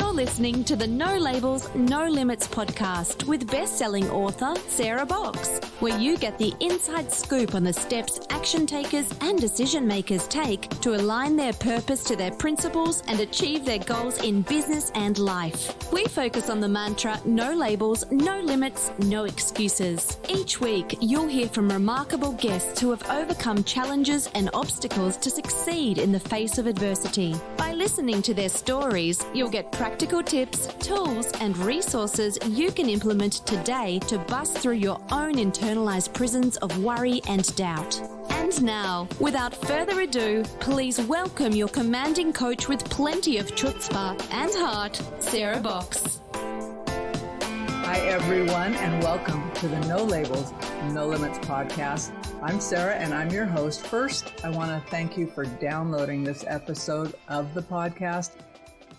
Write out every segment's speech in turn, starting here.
You're listening to the No Labels, No Limits podcast with best-selling author Sarah Box, where you get the inside scoop on the steps action takers and decision makers take to align their purpose to their principles and achieve their goals in business and life. We focus on the mantra, no labels, no limits, no excuses. Each week, you'll hear from remarkable guests who have overcome challenges and obstacles to succeed in the face of adversity. By listening to their stories, you'll get practical tips, tools, and resources you can implement today to bust through your own internalized prisons of worry and doubt. And now, without further ado, please welcome your commanding coach with plenty of chutzpah and heart, Sarah Box. Hi, everyone, and welcome to the No Labels, No Limits podcast. I'm Sarah, and I'm your host. First, I want to thank you for downloading this episode of the podcast.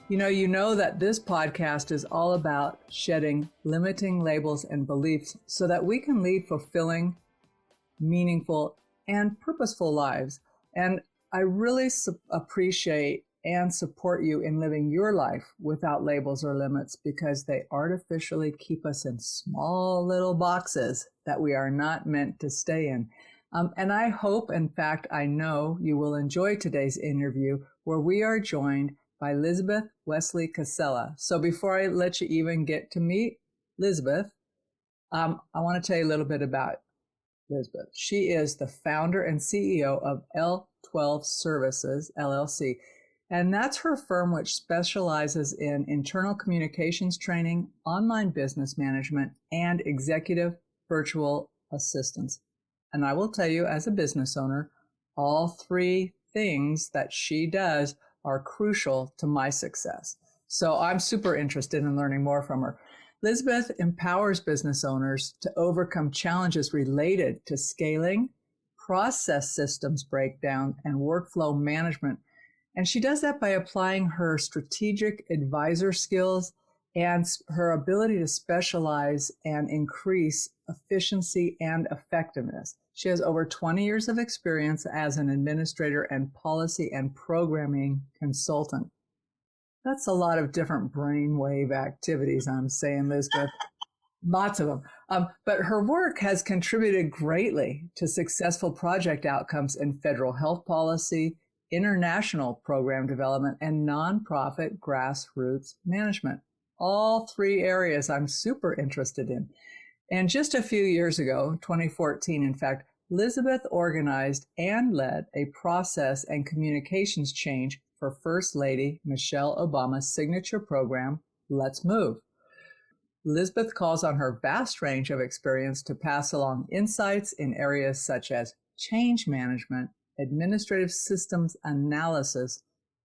You know that this podcast is all about shedding limiting labels and beliefs so that we can lead fulfilling, meaningful, and purposeful lives. And I really appreciate and support you in living your life without labels or limits, because they artificially keep us in small little boxes that we are not meant to stay in. And I hope, in fact, I know you will enjoy today's interview, where we are joined by Lizabeth Wesely-Casella. So before I let you even get to meet Lizabeth, I want to tell you a little bit about Lizabeth. She is the founder and CEO of L12 Services, LLC. And that's her firm, which specializes in internal communications training, online business management, and executive virtual assistance. And I will tell you, as a business owner, all three things that she does are crucial to my success. So I'm super interested in learning more from her. Lizabeth empowers business owners to overcome challenges related to scaling, process systems breakdown, and workflow management. And she does that by applying her strategic advisor skills and her ability to specialize and increase efficiency and effectiveness. She has over 20 years of experience as an administrator and policy and programming consultant. That's a lot of different brainwave activities, I'm saying, Lizabeth. Lots of them. But her work has contributed greatly to successful project outcomes in federal health policy, international program development, and nonprofit grassroots management. All three areas I'm super interested in. And just a few years ago, 2014, in fact, Lizabeth organized and led a process and communications change for First Lady Michelle Obama's signature program, Let's Move. Lizabeth calls on her vast range of experience to pass along insights in areas such as change management, administrative systems analysis,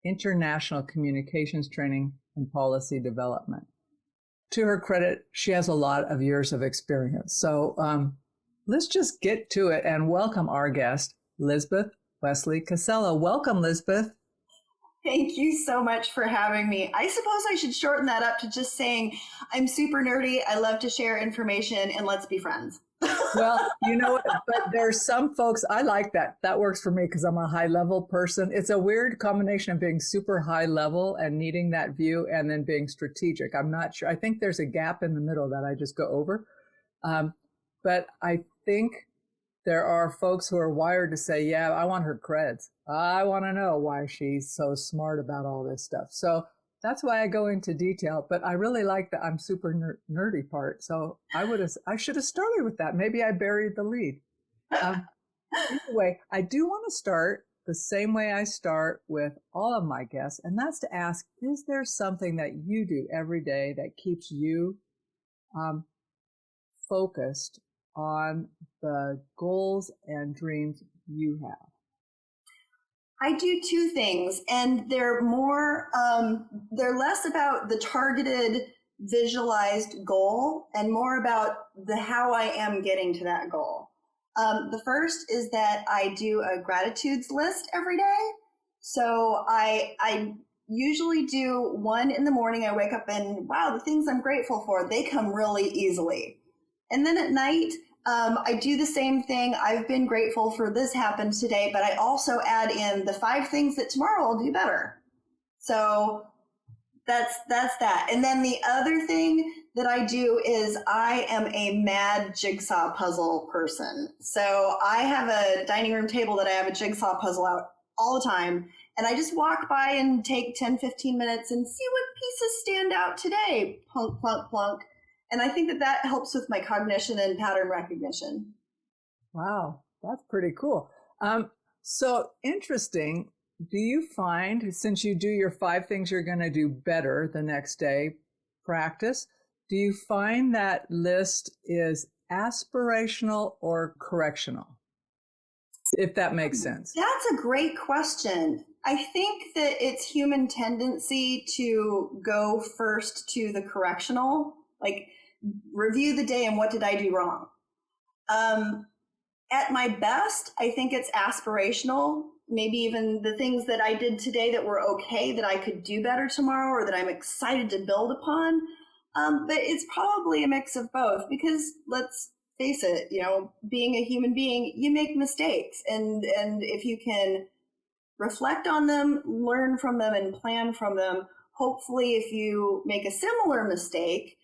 international communications training, and policy development. To her credit, she has a lot of years of experience. So let's just get to it and welcome our guest, Lizabeth Wesely-Casella. Welcome, Lizabeth. Thank you so much for having me. I suppose I should shorten that up to just saying I'm super nerdy. I love to share information, and let's be friends. Well, you know what? But there's some folks, I like that. That works for me because I'm a high level person. It's a weird combination of being super high level and needing that view and then being strategic. I'm not sure. I think there's a gap in the middle that I just go over. But I think there are folks who are wired to say, yeah, I want her creds. I want to know why she's so smart about all this stuff. So that's why I go into detail, but I really like the I'm super nerdy part. So I should have started with that. Maybe I buried the lead. Anyway, I do want to start the same way I start with all of my guests, and that's to ask, is there something that you do every day that keeps you focused on the goals and dreams you have? I do two things, and they're less about the targeted, visualized goal and more about the how I am getting to that goal. The first is that I do a gratitudes list every day. So I usually do one in the morning. I wake up and, wow, the things I'm grateful for, they come really easily. And then at night, I do the same thing. I've been grateful for this happened today, but I also add in the 5 things that tomorrow I'll do better. So That's that. And then the other thing that I do is I am a mad jigsaw puzzle person. So I have a dining room table that I have a jigsaw puzzle out all the time. And I just walk by and take 10, 15 minutes and see what pieces stand out today. Plunk, plunk, plunk. And I think that that helps with my cognition and pattern recognition. Wow, that's pretty cool. So interesting. Do you find, since you do your 5 things you're going to do better the next day practice, do you find that list is aspirational or correctional? If that makes sense. That's a great question. I think that it's human tendency to go first to the correctional, like review the day and what did I do wrong. At my best, I think it's aspirational. Maybe even the things that I did today that were okay, that I could do better tomorrow or that I'm excited to build upon. But it's probably a mix of both because let's face it, you know, being a human being, you make mistakes. And if you can reflect on them, learn from them and plan from them, hopefully if you make a similar mistake,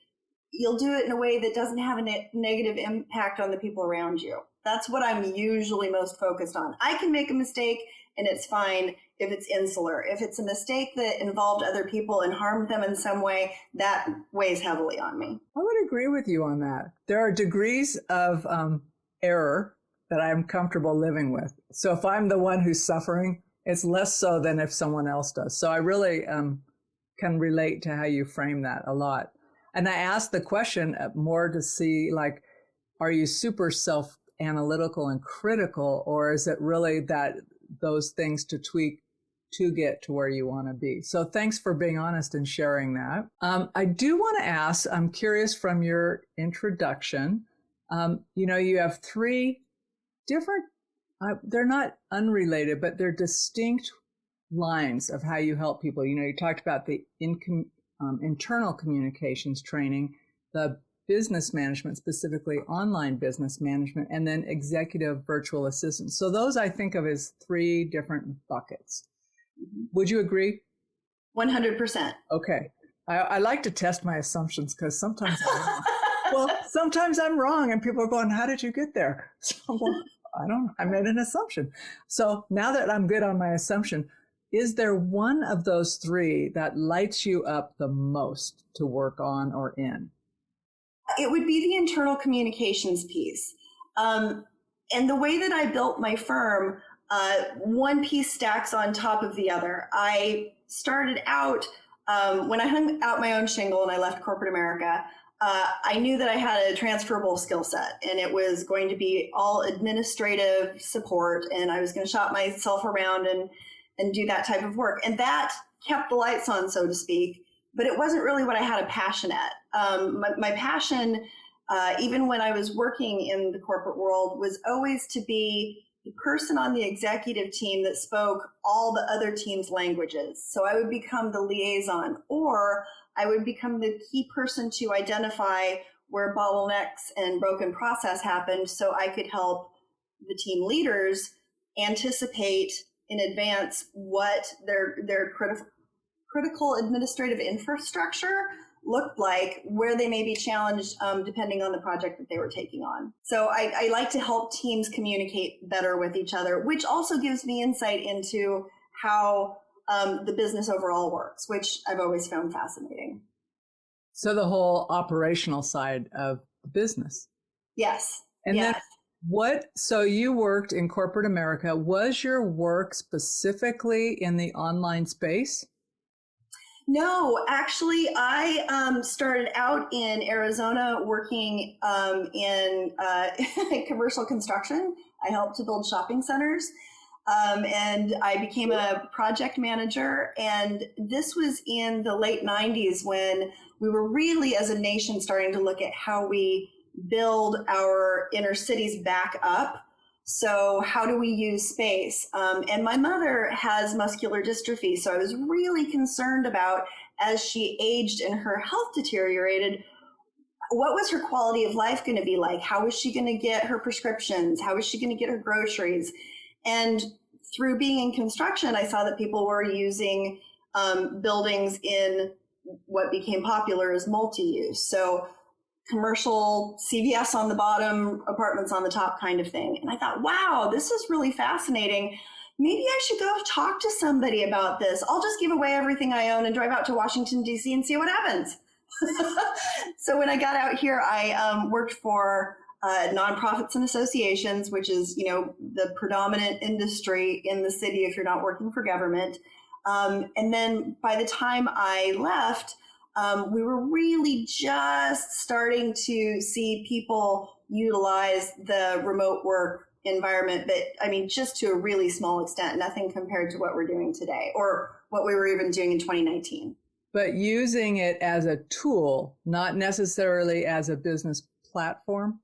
you'll do it in a way that doesn't have a negative impact on the people around you. That's what I'm usually most focused on. I can make a mistake and it's fine if it's insular. If it's a mistake that involved other people and harmed them in some way, that weighs heavily on me. I would agree with you on that. There are degrees of error that I'm comfortable living with. So if I'm the one who's suffering, it's less so than if someone else does. So I really can relate to how you frame that a lot. And I asked the question more to see, like, are you super self-analytical and critical, or is it really that those things to tweak to get to where you want to be? So thanks for being honest and sharing that. I do want to ask, I'm curious from your introduction, you know, you have 3 different, they're not unrelated, but they're distinct lines of how you help people. You know, you talked about the internal communications training, the business management, specifically online business management, and then executive virtual assistants. So those I think of as 3 different buckets. Would you agree? 100%. Okay. I like to test my assumptions because sometimes I'm wrong. Well, sometimes I'm wrong and people are going, how did you get there? So, well, I made an assumption. So now that I'm good on my assumption, is there one of those 3 that lights you up the most to work on or in? It would be the internal communications piece. And the way that I built my firm, one piece stacks on top of the other. I started out, when I hung out my own shingle and I left corporate America, I knew that I had a transferable skill set and it was going to be all administrative support and I was going to shop myself around and do that type of work. And that kept the lights on, so to speak, but it wasn't really what I had a passion at. My passion, even when I was working in the corporate world, was always to be the person on the executive team that spoke all the other team's languages. So I would become the liaison, or I would become the key person to identify where bottlenecks and broken process happened so I could help the team leaders anticipate in advance what their critical administrative infrastructure looked like, where they may be challenged depending on the project that they were taking on. So I like to help teams communicate better with each other, which also gives me insight into how the business overall works, which I've always found fascinating. So the whole operational side of the business. Yes. And yes. then so you worked in corporate America. Was your work specifically in the online space? No, actually, I started out in Arizona working in commercial construction. I helped to build shopping centers, and I became a project manager. And this was in the late 90s when we were really, as a nation, starting to look at how we build our inner cities back up. So how do we use space? And my mother has muscular dystrophy, so I was really concerned about, as she aged and her health deteriorated, what was her quality of life going to be like? How was she going to get her prescriptions? How was she going to get her groceries? And through being in construction, I saw that people were using buildings in what became popular is multi-use. So commercial CVS on the bottom, apartments on the top kind of thing. And I thought, wow, this is really fascinating. Maybe I should go talk to somebody about this. I'll just give away everything I own and drive out to Washington, D.C. and see what happens. So when I got out here, I worked for nonprofits and associations, which is, the predominant industry in the city if you're not working for government. And then by the time I left, we were really just starting to see people utilize the remote work environment, but I mean, just to a really small extent, nothing compared to what we're doing today or what we were even doing in 2019. But using it as a tool, not necessarily as a business platform?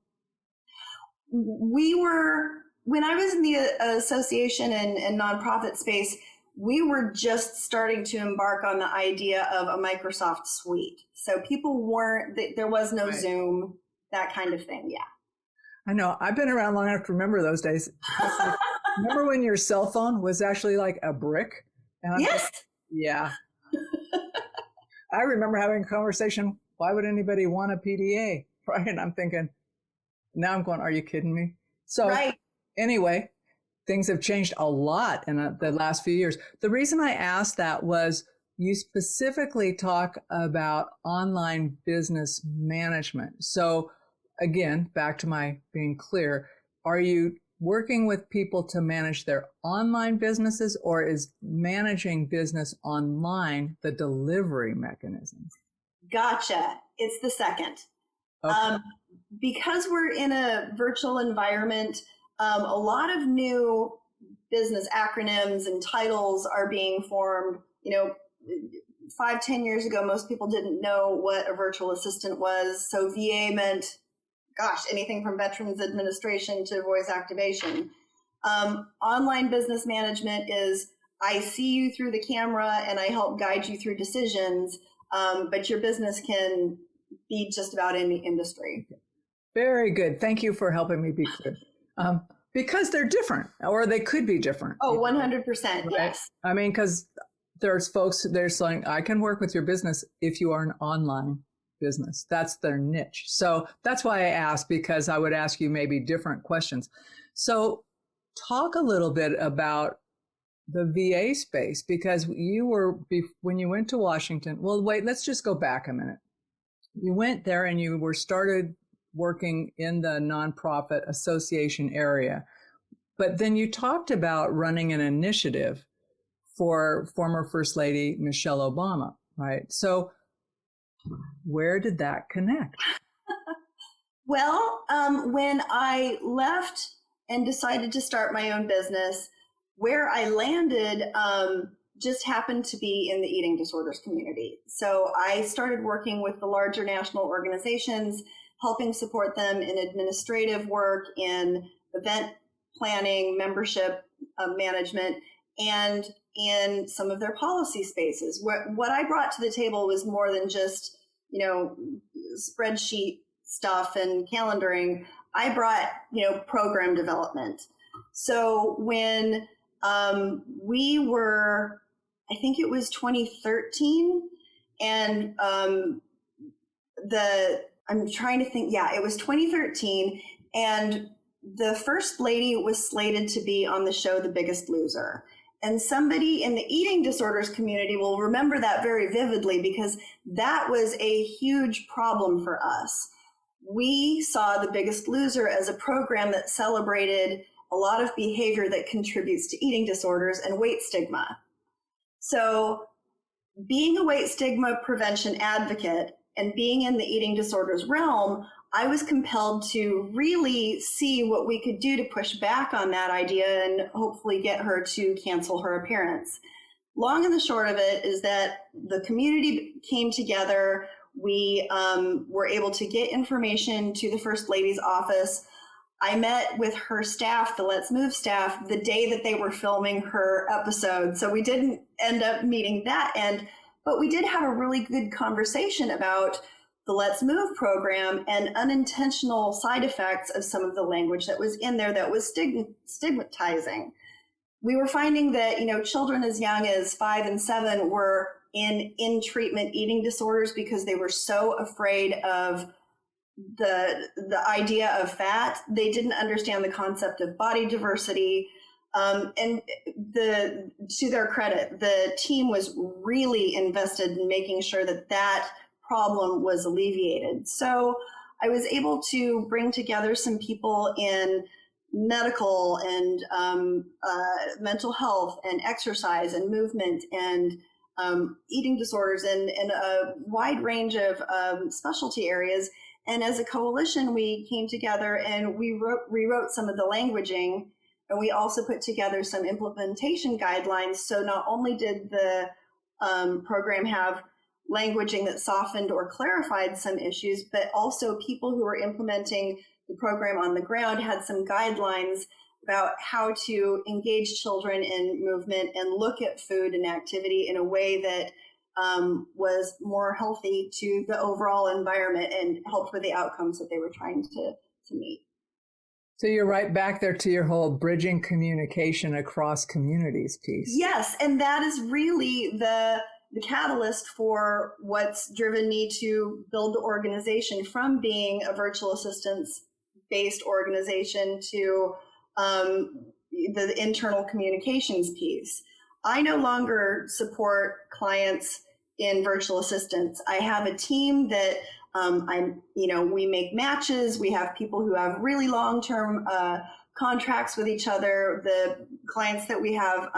When I was in the association and nonprofit space, we were just starting to embark on the idea of a Microsoft suite. So people there was no Right. Zoom, that kind of thing. Yeah. I know. I've been around long enough to remember those days. Remember when your cell phone was actually like a brick? And Yes. Yeah. I remember having a conversation, why would anybody want a PDA? Right? And I'm thinking, now I'm going, are you kidding me? So Right. Anyway, things have changed a lot in the last few years. The reason I asked that was you specifically talk about online business management. So again, back to my being clear, are you working with people to manage their online businesses, or is managing business online the delivery mechanism? Gotcha. It's the second. Okay. Because we're in a virtual environment, a lot of new business acronyms and titles are being formed. 5-10 years ago, most people didn't know what a virtual assistant was. So VA meant, anything from Veterans Administration to voice activation. Online business management is, I see you through the camera and I help guide you through decisions, but your business can be just about any industry. Very good. Thank you for helping me be clear. Because they're different, or they could be different. Oh, 100%. Right? Yes. I mean, because there's folks, they're saying, I can work with your business if you are an online business. That's their niche. So that's why I asked, because I would ask you maybe different questions. So talk a little bit about the VA space, because when you went to Washington, well, wait, let's just go back a minute. You went there and you started working in the nonprofit association area, but then you talked about running an initiative for former First Lady Michelle Obama, right? So where did that connect? Well, when I left and decided to start my own business, where I landed just happened to be in the eating disorders community. So I started working with the larger national organizations, helping support them in administrative work, in event planning, membership management, and in some of their policy spaces. What I brought to the table was more than just, spreadsheet stuff and calendaring. I brought, program development. So when we were, I think it was 2013, and I'm trying to think, it was 2013, and the First Lady was slated to be on the show The Biggest Loser. And somebody in the eating disorders community will remember that very vividly, because that was a huge problem for us. We saw The Biggest Loser as a program that celebrated a lot of behavior that contributes to eating disorders and weight stigma. So being a weight stigma prevention advocate and being in the eating disorders realm, I was compelled to really see what we could do to push back on that idea and hopefully get her to cancel her appearance. Long and the short of it is that the community came together. We were able to get information to the First Lady's office. I met with her staff, the Let's Move staff, the day that they were filming her episode. So we didn't end up meeting that end, but we did have a really good conversation about the Let's Move program and unintentional side effects of some of the language that was in there that was stigmatizing. We were finding that, children as young as 5 and 7 were in treatment eating disorders because they were so afraid of the idea of fat. They didn't understand the concept of body diversity. And to their credit, the team was really invested in making sure that problem was alleviated. So I was able to bring together some people in medical and mental health and exercise and movement and eating disorders and a wide range of specialty areas. And as a coalition, we came together and we rewrote some of the languaging, and we also put together some implementation guidelines. So not only did the program have languaging that softened or clarified some issues, but also people who were implementing the program on the ground had some guidelines about how to engage children in movement and look at food and activity in a way that was more healthy to the overall environment and helped with the outcomes that they were trying to meet. So you're right back there to your whole bridging communication across communities piece. Yes, and that is really the catalyst for what's driven me to build the organization from being a virtual assistance-based organization to the internal communications piece. I no longer support clients in virtual assistance. I have a team that we make matches. We have people who have really long-term contracts with each other. The clients that we have,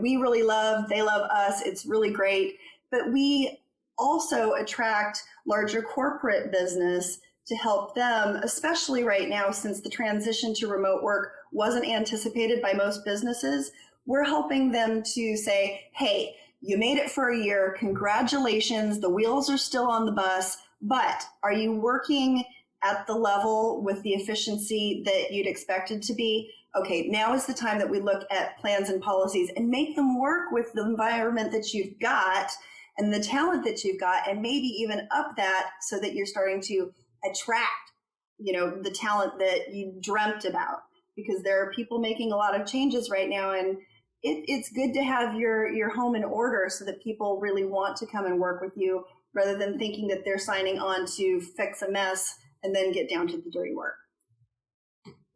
we really love, they love us. It's really great. But we also attract larger corporate business to help them, especially right now, since the transition to remote work wasn't anticipated by most businesses. We're helping them to say, hey, you made it for a year. Congratulations. The wheels are still on the bus, but are you working at the level with the efficiency that you'd expected to be? Okay, now is the time that we look at plans and policies and make them work with the environment that you've got and the talent that you've got, and maybe even up that so that you're starting to attract, the talent that you dreamt about, because there are people making a lot of changes right now, and it's good to have your home in order so that people really want to come and work with you rather than thinking that they're signing on to fix a mess and then get down to the dirty work.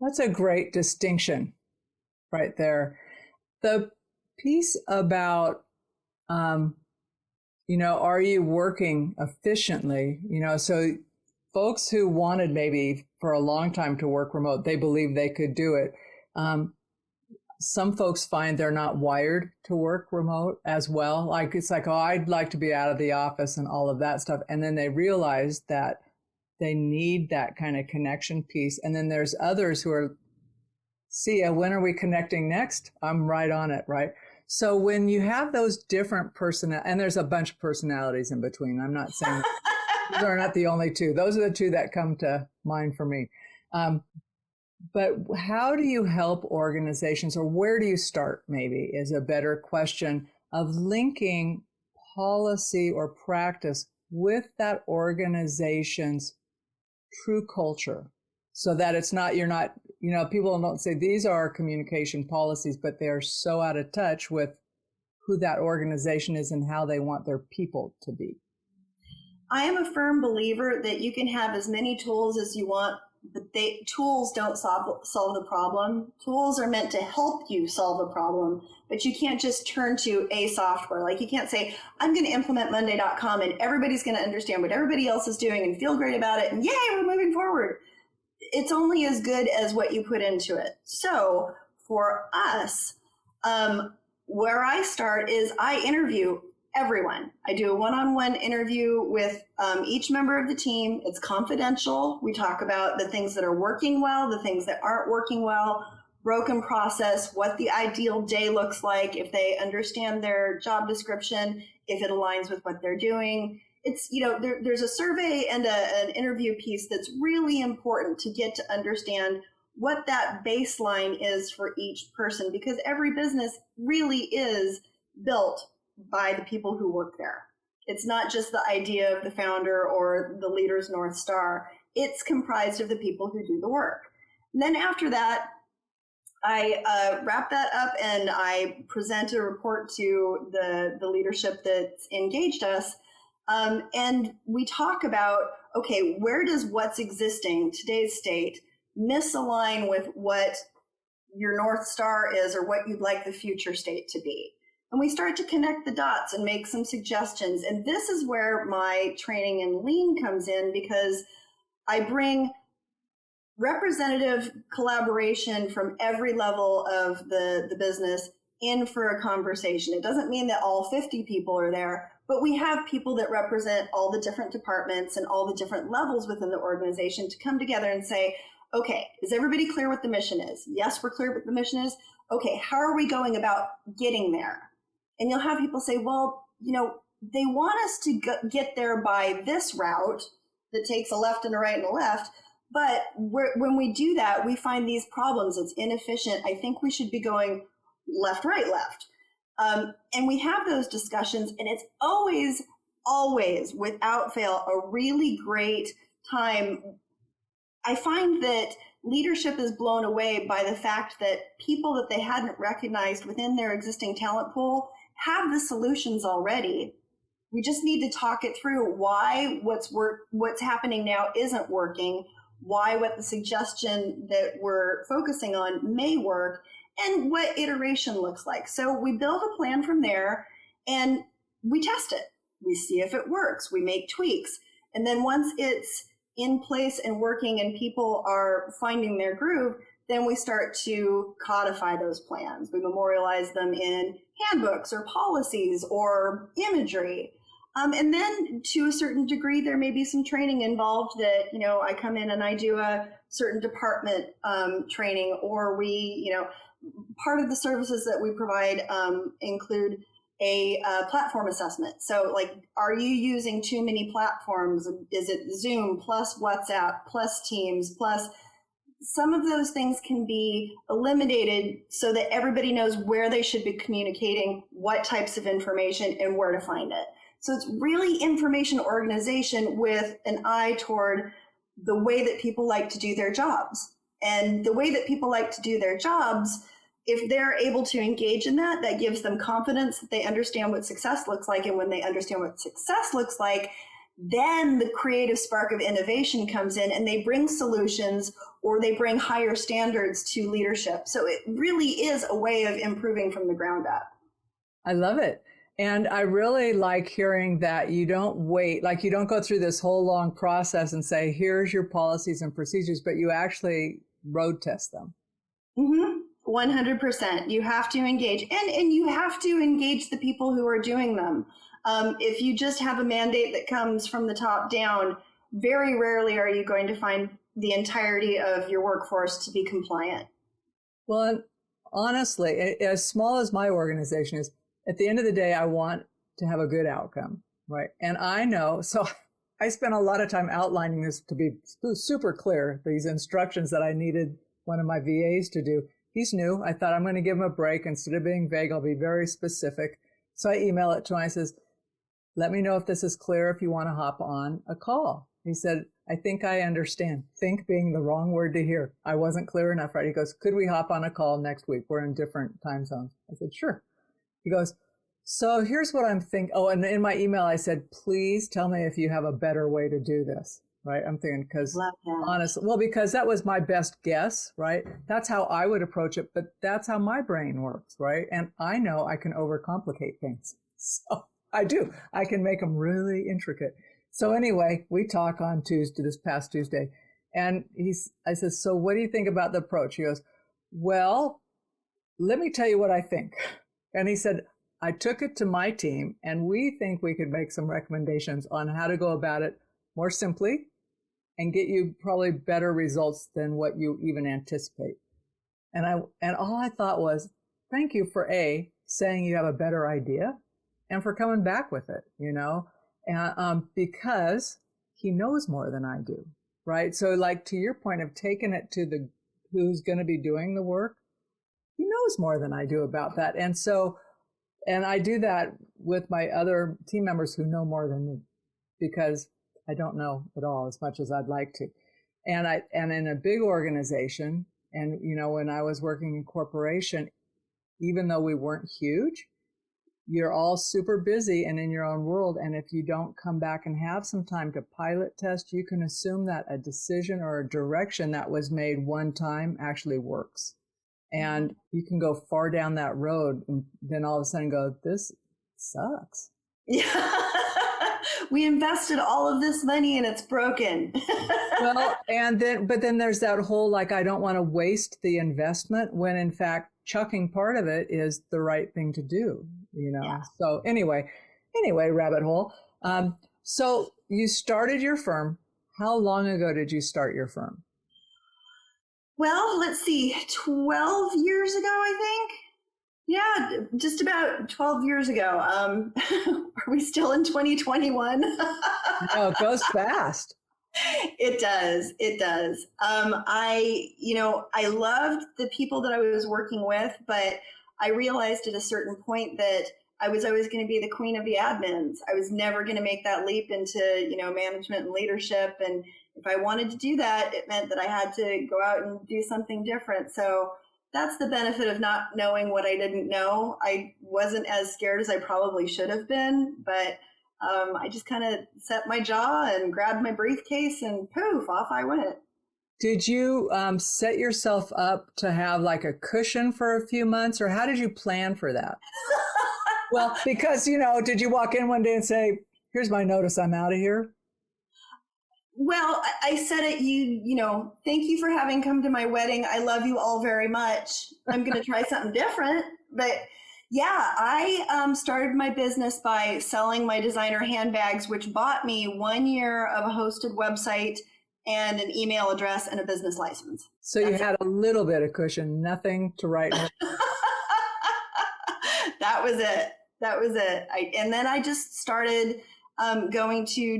That's a great distinction right there. The piece about, are you working efficiently? So folks who wanted maybe for a long time to work remote, they believe they could do it. Some folks find they're not wired to work remote as well. It's like, oh, I'd like to be out of the office and all of that stuff. And then they realize that they need that kind of connection piece. And then there's others who are, see ya, when are we connecting next? I'm right on it, right? So when you have those different and there's a bunch of personalities in between. I'm not saying those are not the only two. Those are the two that come to mind for me. But how do you help organizations, or where do you start maybe is a better question, of linking policy or practice with that organization's true culture, so that it's not, people don't say these are communication policies, but they're so out of touch with who that organization is and how they want their people to be. I am a firm believer that you can have as many tools as you want, but tools don't solve the problem. Tools are meant to help you solve a problem, but you can't just turn to a software. Like, you can't say, I'm going to implement Monday.com and everybody's going to understand what everybody else is doing and feel great about it, and yay, we're moving forward. It's only as good as what you put into it. So for us, where I start is I interview everyone. I do a one-on-one interview with each member of the team. It's confidential. We talk about the things that are working well, the things that aren't working well, broken process, what the ideal day looks like, if they understand their job description, if it aligns with what they're doing. It's, there's a survey and an interview piece that's really important to get to understand what that baseline is for each person, because every business really is built by the people who work there. It's not just the idea of the founder or the leader's North Star. It's comprised of the people who do the work. And then after that, I wrap that up and I present a report to the leadership that's engaged us. And we talk about, okay, where does what's existing, today's state, misalign with what your North Star is or what you'd like the future state to be? And we start to connect the dots and make some suggestions. And this is where my training in Lean comes in, because I bring representative collaboration from every level of the business in for a conversation. It doesn't mean that all 50 people are there, but we have people that represent all the different departments and all the different levels within the organization to come together and say, okay, is everybody clear what the mission is? Yes, we're clear what the mission is. Okay, how are we going about getting there? And you'll have people say, well, they want us to get there by this route that takes a left and a right and a left. But when we do that, we find these problems. It's inefficient. I think we should be going left, right, left. And we have those discussions, and it's always, without fail, a really great time. I find that leadership is blown away by the fact that people that they hadn't recognized within their existing talent pool have the solutions already. We just need to talk it through why what's happening now isn't working, why what the suggestion that we're focusing on may work, and what iteration looks like. So we build a plan from there and we test it. We see if it works. We make tweaks. And then once it's in place and working and people are finding their groove, then we start to codify those plans. We memorialize them in handbooks or policies or imagery. And then to a certain degree, there may be some training involved that, I come in and I do a certain department training, or part of the services that we provide include a platform assessment. So are you using too many platforms? Is it Zoom plus WhatsApp plus Teams plus? Some of those things can be eliminated so that everybody knows where they should be communicating, what types of information, and where to find it. So it's really information organization with an eye toward the way that people like to do their jobs. And the way that people like to do their jobs, if they're able to engage in that, that gives them confidence that they understand what success looks like. And when they understand what success looks like, then the creative spark of innovation comes in and they bring solutions or they bring higher standards to leadership. So it really is a way of improving from the ground up. I love it. And I really like hearing that you don't wait, you don't go through this whole long process and say, here's your policies and procedures, but you actually road test them. 100%. You have to engage and you have to engage the people who are doing them. If you just have a mandate that comes from the top down, very rarely are you going to find the entirety of your workforce to be compliant. Well, honestly, as small as my organization is, at the end of the day, I want to have a good outcome, right? And I know, so I spent a lot of time outlining this to be super clear, these instructions that I needed one of my VAs to do. He's new. I thought I'm going to give him a break. Instead of being vague, I'll be very specific. So I email it to him. I says, let me know if this is clear, if you want to hop on a call. He said, I think I understand. Think being the wrong word to hear. I wasn't clear enough, right? He goes, could we hop on a call next week? We're in different time zones. I said, sure. He goes, so here's what I'm thinking. Oh, and in my email, I said, please tell me if you have a better way to do this, right? I'm thinking, because honestly, because that was my best guess, right? That's how I would approach it, but that's how my brain works, right? And I know I can overcomplicate things. So I do. I can make them really intricate. So anyway, we talk on this past Tuesday, and I said, so what do you think about the approach? He goes, well, let me tell you what I think. And he said, I took it to my team and we think we could make some recommendations on how to go about it more simply and get you probably better results than what you even anticipate. And all I thought was, thank you for saying you have a better idea and for coming back with it, because he knows more than I do, right? So to your point of taking it to who's going to be doing the work, he knows more than I do about that. And I do that with my other team members who know more than me, because I don't know it all as much as I'd like to. And in a big organization, And, when I was working in corporation, even though we weren't huge, you're all super busy and in your own world. And if you don't come back and have some time to pilot test, you can assume that a decision or a direction that was made one time actually works. And you can go far down that road and then all of a sudden go, this sucks. Yeah. We invested all of this money and it's broken. Well, but then there's that whole, like, I don't want to waste the investment, when in fact, chucking part of it is the right thing to do, Yeah. So anyway, rabbit hole. So you started your firm. How long ago did you start your firm? Well, let's see, 12 years ago, I think. Yeah, just about 12 years ago. Are we still in 2021? No, it goes fast. It does. It does. I loved the people that I was working with, but I realized at a certain point that I was always going to be the queen of the admins. I was never going to make that leap into, management and leadership. And if I wanted to do that, it meant that I had to go out and do something different. So that's the benefit of not knowing what I didn't know. I wasn't as scared as I probably should have been, but I just kind of set my jaw and grabbed my briefcase and poof, off I went. Did you set yourself up to have like a cushion for a few months, or how did you plan for that? Well, because, did you walk in one day and say, here's my notice, I'm out of here? Well, I said it, thank you for having come to my wedding. I love you all very much. I'm going to try something different. But yeah, I started my business by selling my designer handbags, which bought me 1 year of a hosted website and an email address and a business license. So you had a little bit of cushion, nothing to write home. That was it. And then I just started going to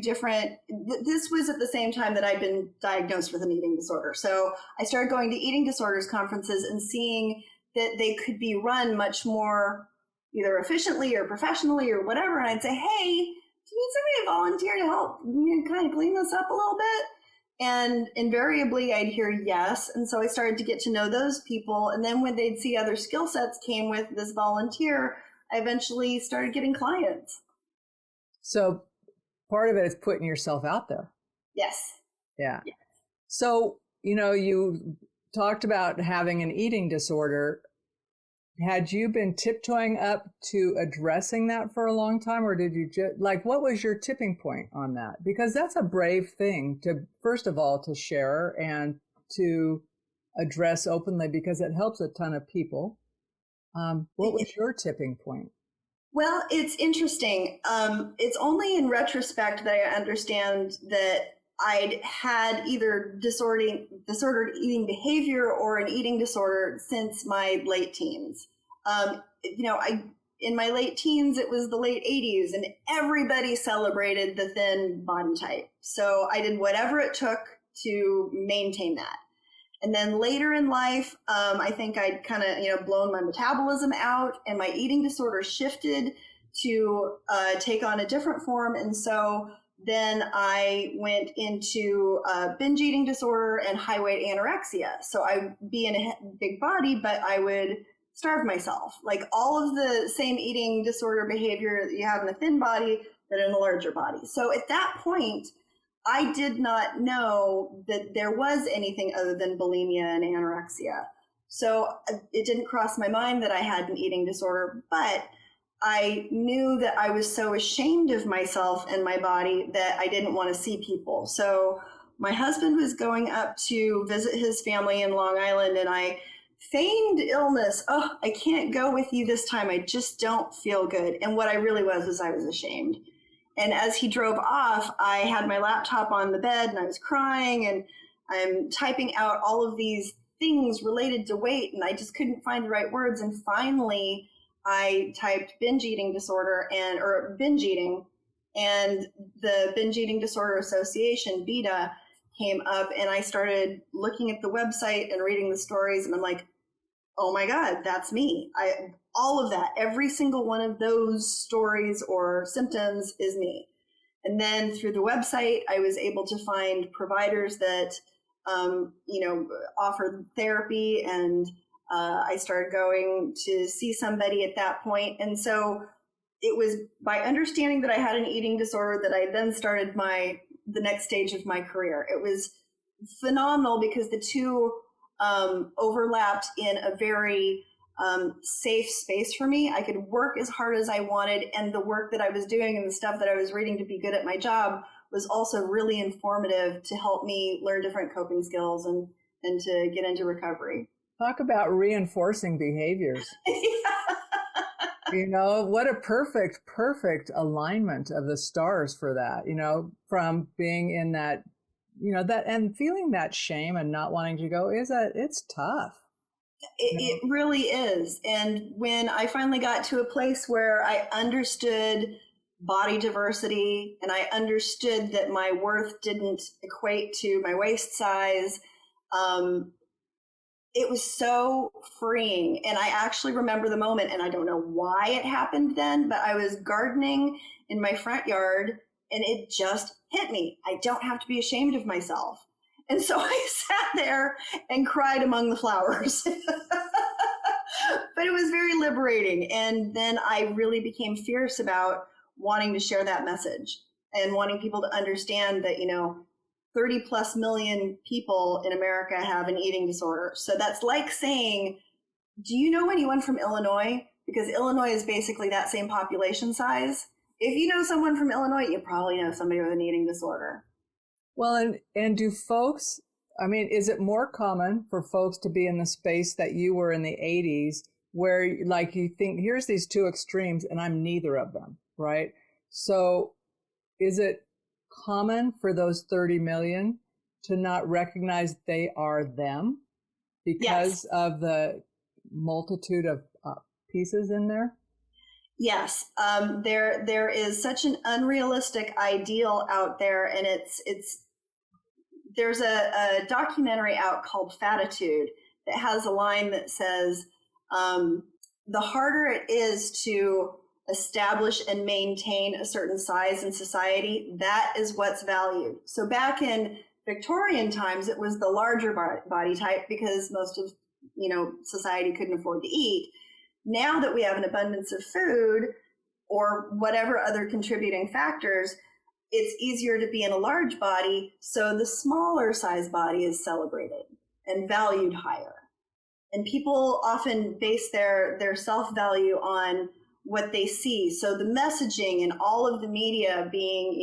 this was at the same time that I'd been diagnosed with an eating disorder. So I started going to eating disorders conferences and seeing that they could be run much more either efficiently or professionally or whatever. And I'd say, hey, do you need somebody to volunteer to help kind of clean this up a little bit? And invariably I'd hear yes. And so I started to get to know those people. And then when they'd see other skill sets came with this volunteer, I eventually started getting clients. So part of it is putting yourself out there. Yes. Yeah. Yes. So, you talked about having an eating disorder. Had you been tiptoeing up to addressing that for a long time, or did you just, what was your tipping point on that? Because that's a brave thing to, first of all, to share and to address openly, because it helps a ton of people. What was your tipping point? Well, it's interesting. It's only in retrospect that I understand that I'd had either disordered eating behavior or an eating disorder since my late teens. In my late teens, it was the late 80s, and everybody celebrated the thin body type. So I did whatever it took to maintain that. And then later in life, I think I'd kind of, blown my metabolism out, and my eating disorder shifted to take on a different form. And so then I went into binge eating disorder and high weight anorexia. So I'd be in a big body, but I would starve myself. Like all of the same eating disorder behavior that you have in a thin body, but in a larger body. So at that point, I did not know that there was anything other than bulimia and anorexia. So it didn't cross my mind that I had an eating disorder, but I knew that I was so ashamed of myself and my body that I didn't want to see people. So my husband was going up to visit his family in Long Island, and I feigned illness. Oh, I can't go with you this time. I just don't feel good. And what I really was I was ashamed. And as he drove off, I had my laptop on the bed and I was crying, and I'm typing out all of these things related to weight, and I just couldn't find the right words. And finally, I typed binge eating disorder or binge eating, and the Binge Eating Disorder Association, BEDA, came up, and I started looking at the website and reading the stories, and I'm like, oh my God, that's me. All of that, every single one of those stories or symptoms is me. And then through the website, I was able to find providers that offered therapy, and I started going to see somebody at that point. And so it was by understanding that I had an eating disorder that I then started the next stage of my career. It was phenomenal because the two overlapped in a very safe space for me. I could work as hard as I wanted, and the work that I was doing and the stuff that I was reading to be good at my job was also really informative to help me learn different coping skills and to get into recovery. Talk about reinforcing behaviors. What a perfect alignment of the stars for that, from being in that, that and feeling that shame and not wanting to go it's tough. It really is. And when I finally got to a place where I understood body diversity and I understood that my worth didn't equate to my waist size, it was so freeing. And I actually remember the moment, and I don't know why it happened then, but I was gardening in my front yard and it just hit me. I don't have to be ashamed of myself. And so I sat there and cried among the flowers. But it was very liberating. And then I really became fierce about wanting to share that message and wanting people to understand that, 30 plus million people in America have an eating disorder. So that's like saying, do you know anyone from Illinois? Because Illinois is basically that same population size. If you know someone from Illinois, you probably know somebody with an eating disorder. Well, and do folks, is it more common for folks to be in the space that you were in the 80s where you think, here's these two extremes and I'm neither of them, right? So is it common for those 30 million to not recognize they are them because of the multitude of pieces in there? Yes. There is such an unrealistic ideal out there, and there's a documentary out called Fatitude that has a line that says, the harder it is to establish and maintain a certain size in society, that is what's valued. So back in Victorian times, it was the larger body type because most of, society couldn't afford to eat. Now that we have an abundance of food or whatever other contributing factors, it's easier to be in a large body. So the smaller size body is celebrated and valued higher. And people often base their self-value on what they see. So the messaging and all of the media being,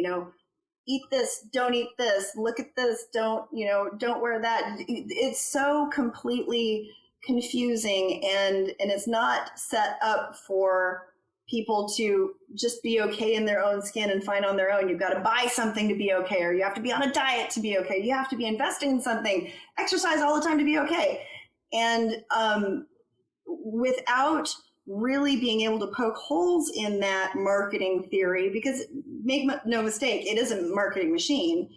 eat this, don't eat this, look at this, don't wear that. It's so completely confusing, and it's not set up for people to just be okay in their own skin and fine on their own. You've got to buy something to be okay, or you have to be on a diet to be okay. You have to be investing in something, exercise all the time to be okay. And without really being able to poke holes in that marketing theory, because make no mistake, it is a marketing machine.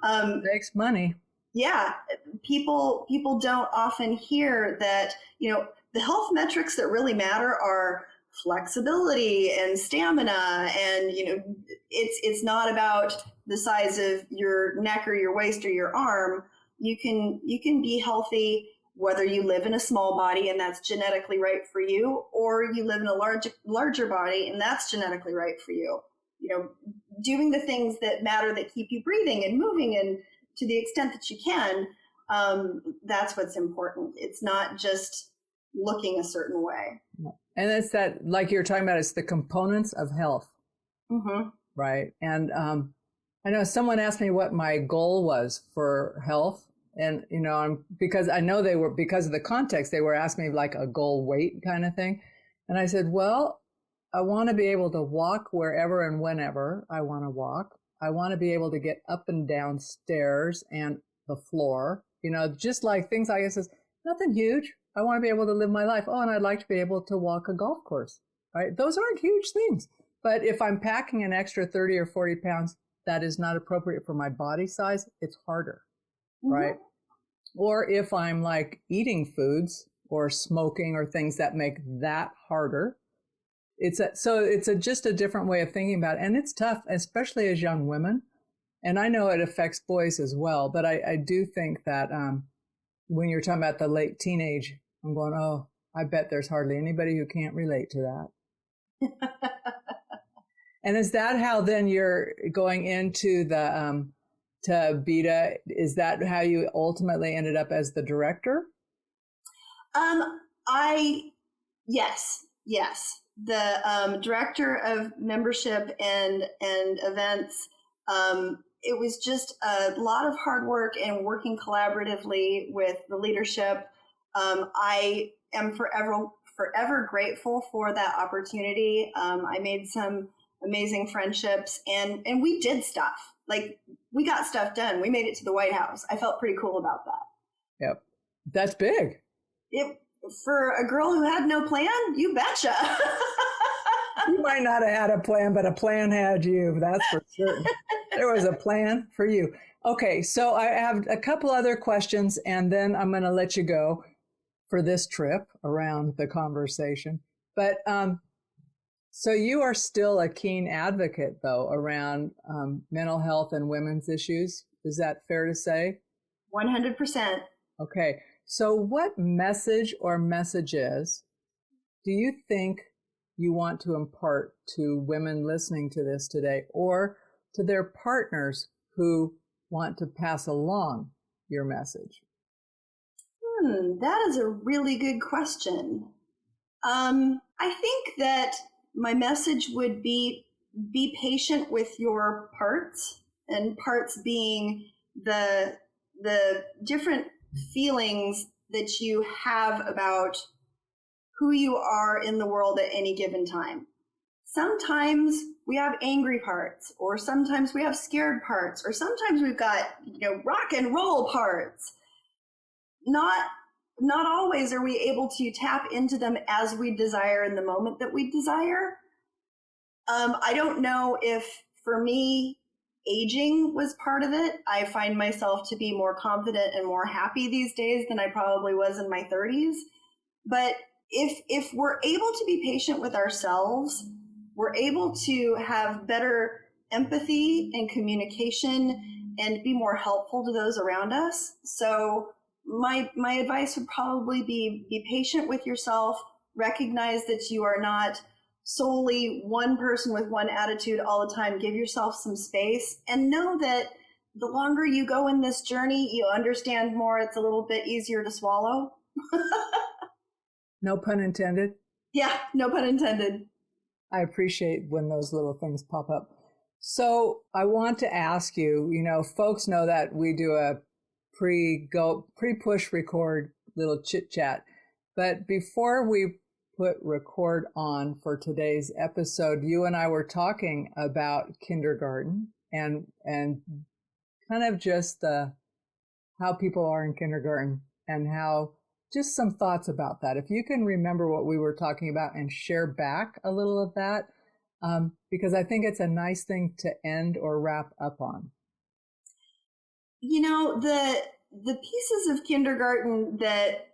It makes money. Yeah. People don't often hear that, the health metrics that really matter are flexibility and stamina. And, it's not about the size of your neck or your waist or your arm. You can be healthy whether you live in a small body and that's genetically right for you, or you live in a larger body and that's genetically right for you. Doing the things that matter, that keep you breathing and moving, and to the extent that you can, that's what's important. It's not just looking a certain way. And it's that, like you're talking about, it's the components of health. Mm-hmm. Right. And I know someone asked me what my goal was for health. And, because I know because of the context, they were asking me like a goal weight kind of thing. And I said, well, I want to be able to walk wherever and whenever I want to walk. I want to be able to get up and down stairs and the floor, just like things I guess is nothing huge. I want to be able to live my life. Oh, and I'd like to be able to walk a golf course, right? Those aren't huge things. But if I'm packing an extra 30 or 40 pounds, that is not appropriate for my body size. It's harder. Mm-hmm. Right? Or if I'm like eating foods or smoking or things that make that harder, it's just a different way of thinking about it. And it's tough, especially as young women. And I know it affects boys as well, but I do think that when you're talking about the late teenage, I'm going, oh, I bet there's hardly anybody who can't relate to that. And is that how then you're going into the to Beta? Is that how you ultimately ended up as the director? Yes. The director of membership and events. It was just a lot of hard work and working collaboratively with the leadership. I am forever grateful for that opportunity. I made some amazing friendships, and we did stuff. Like, we got stuff done. We made it to the White House. I felt pretty cool about that. Yep. That's big. For a girl who had no plan, you betcha. You might not have had a plan, but a plan had you. That's for certain. There was a plan for you. Okay, so I have a couple other questions, and then I'm going to let you go for this trip around the conversation. But so you are still a keen advocate, though, around mental health and women's issues. Is that fair to say? 100%. Okay. So what message or messages do you think you want to impart to women listening to this today, or to their partners who want to pass along your message? That is a really good question. I think that my message would be patient with your parts, and parts being the different feelings that you have about who you are in the world at any given time. Sometimes we have angry parts, or sometimes we have scared parts, or sometimes we've got, rock and roll parts. Not always are we able to tap into them as we desire in the moment that we desire. I don't know if, for me, aging was part of it. I find myself to be more confident and more happy these days than I probably was in my 30s. But if we're able to be patient with ourselves, we're able to have better empathy and communication and be more helpful to those around us. So my advice would probably be patient with yourself, recognize that you are not solely one person with one attitude all the time. Give yourself some space, and know that the longer you go in this journey, you understand more. It's a little bit easier to swallow. No pun intended. Yeah, no pun intended. I appreciate when those little things pop up. So I want to ask you, folks know that we do a pre-push record little chit chat, but before we put record on for today's episode, you and I were talking about kindergarten and kind of just how people are in kindergarten, and how just some thoughts about that. If you can remember what we were talking about and share back a little of that, because I think it's a nice thing to end or wrap up on. The pieces of kindergarten that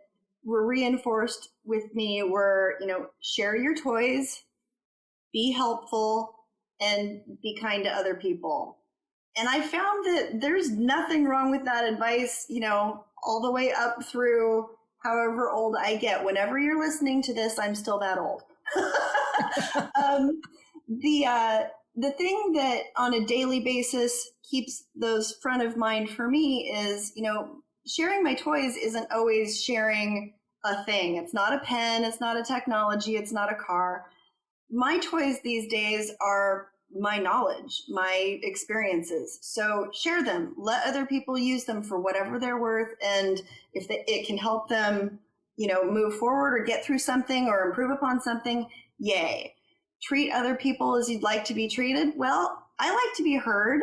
were reinforced with me were, share your toys, be helpful, and be kind to other people. And I found that there's nothing wrong with that advice, all the way up through however old I get. Whenever you're listening to this, I'm still that old. The thing that on a daily basis keeps those front of mind for me is, sharing my toys isn't always sharing a thing. It's not a pen. It's not a technology. It's not a car. My toys these days are my knowledge, my experiences. So share them. Let other people use them for whatever they're worth. And if it can help them, move forward or get through something or improve upon something, yay. Treat other people as you'd like to be treated. Well, I like to be heard.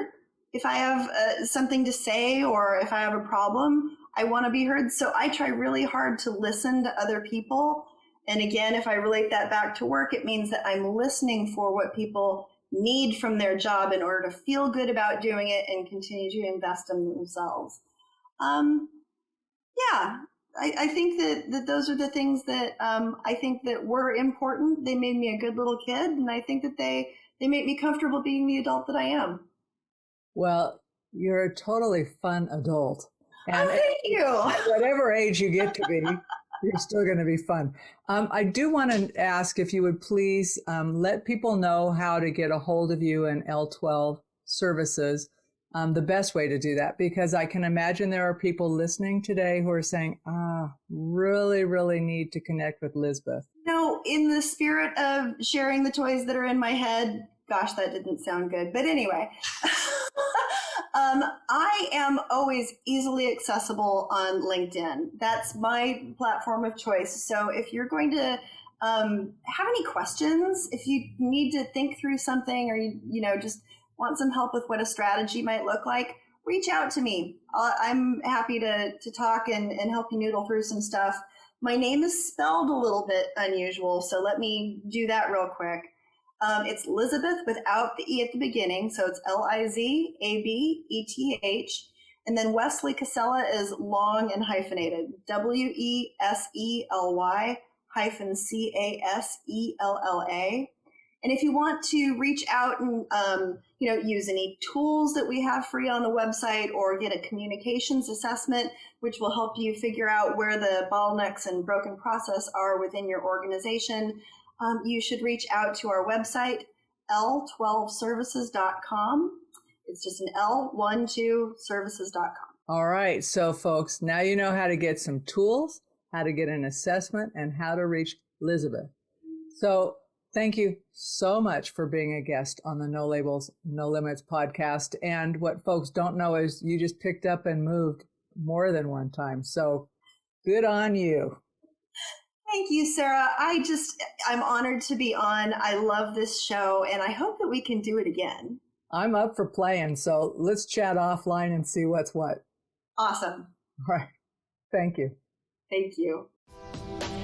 If I have something to say, or if I have a problem, I want to be heard. So I try really hard to listen to other people. And again, if I relate that back to work, it means that I'm listening for what people need from their job in order to feel good about doing it and continue to invest in themselves. I think that those are the things that I think that were important. They made me a good little kid, and I think that they made me comfortable being the adult that I am. Well, You're a totally fun adult. And thank you. At whatever age you get to be, you're still going to be fun. I do want to ask if you would please let people know how to get a hold of you and L12 services, the best way to do that, because I can imagine there are people listening today who are saying, really, really need to connect with Lizabeth. No, in the spirit of sharing the toys that are in my head, gosh, that didn't sound good. But anyway, I am always easily accessible on LinkedIn. That's my platform of choice. So if you're going to have any questions, if you need to think through something, or you just want some help with what a strategy might look like, reach out to me. I'm happy to talk and help you noodle through some stuff. My name is spelled a little bit unusual, so let me do that real quick. It's Lizabeth without the E at the beginning, so it's Lizabeth, and then Wesely-Casella is long and hyphenated, WESELY-CASELLA. And if you want to reach out and use any tools that we have free on the website, or get a communications assessment, which will help you figure out where the bottlenecks and broken process are within your organization, you should reach out to our website, L12services.com. It's just an L12services.com. All right. So folks, now you know how to get some tools, how to get an assessment, and how to reach Lizabeth. So thank you so much for being a guest on the No Labels, No Limits podcast. And what folks don't know is you just picked up and moved more than one time. So good on you. Thank you, Sarah. I'm honored to be on. I love this show, and I hope that we can do it again. I'm up for playing, so let's chat offline and see what's what. Awesome. All right. Thank you. Thank you.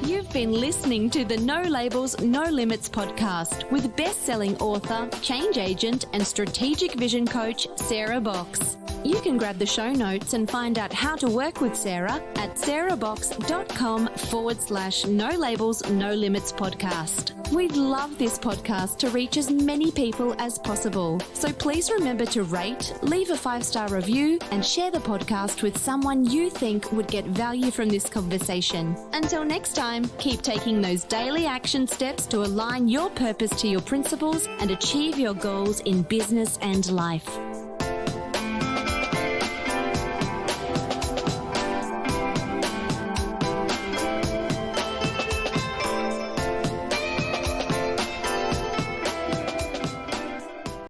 You've been listening to the No Labels, No Limits podcast with best-selling author, change agent, and strategic vision coach, Sarah Box. You can grab the show notes and find out how to work with Sarah at sarahbox.com/No Labels, No Limits podcast. We'd love this podcast to reach as many people as possible. So please remember to rate, leave a 5-star review, and share the podcast with someone you think would get value from this conversation. Until next time, keep taking those daily action steps to align your purpose to your principles and achieve your goals in business and life.